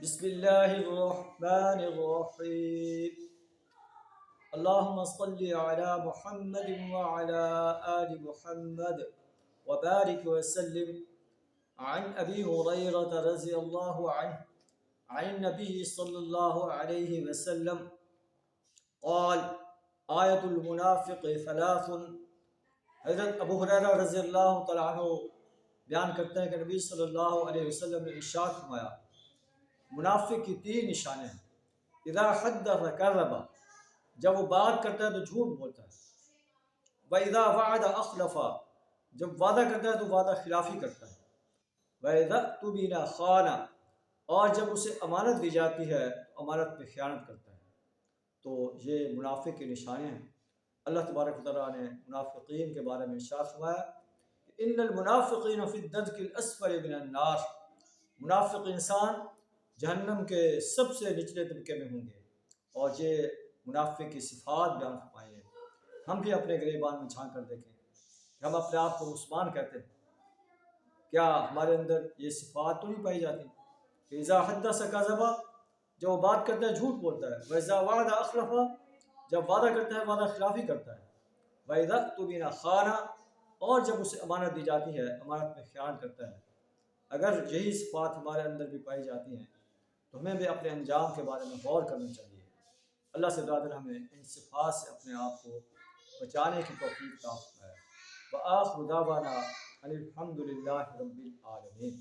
بسم الله الرحمن الرحيم. اللهم صل على محمد وعلى آل محمد وبارك وسلم. عن أبي هريرة رضي الله عنه عن النبي صلى الله عليه وسلم قال: آية المنافق ثلاث. حضرت ابو ہریرہ رضی اللہ تعالیٰ عنہ بیان کرتے ہیں کہ نبی صلی اللہ علیہ وسلم نے ارشاد فرمایا، منافق کی تین نشانیں ہیں۔ اذا حدث کذب، جب وہ بات کرتا ہے تو جھوٹ بولتا ہے۔ وَإِذَا وَعَدَ أَخْلَفَ، جب وعدہ کرتا ہے تو وعدہ خلافی کرتا ہے۔ وَإِذَا اؤْتُمِنَ خَانَ، اور جب اسے امانت دی جاتی ہے تو امانت پہ خیانت کرتا ہے۔ تو یہ منافق کی نشانیں ہیں۔ اللہ تبارک و تعالیٰ نے منافقین کے بارے میں ارشاد فرمایا کہ ان المنافقین فی الدرک الاسفل من النار، منافق انسان جہنم کے سب سے نچلے طبقے میں ہوں گے۔ اور یہ منافق کی صفات بیان فرمائی ہیں۔ ہم بھی اپنے گریبان میں جھانک کر دیکھیں کہ ہم اپنے آپ کو مسلمان کہتے ہیں، کیا ہمارے اندر یہ صفات تو نہیں پائی جاتی کہ اذا حدث کذب، جب وہ بات کرتا ہے جھوٹ بولتا ہے۔ واذا وعد اخلف، جب وعدہ کرتا ہے وعدہ خلافی کرتا ہے۔ واذا اؤتمن خان، اور جب اسے امانت دی جاتی ہے امانت میں خیانت کرتا ہے۔ اگر یہی صفات ہمارے اندر بھی پائی جاتی ہیں تو ہمیں بھی اپنے انجام کے بارے میں غور کرنا چاہیے۔ اللہ سے دعا ہے ہمیں ان صفات سے اپنے آپ کو بچانے کی توفیق عطا فرمائے۔ وآخر دعوانا ان الحمد للہ رب العالمین۔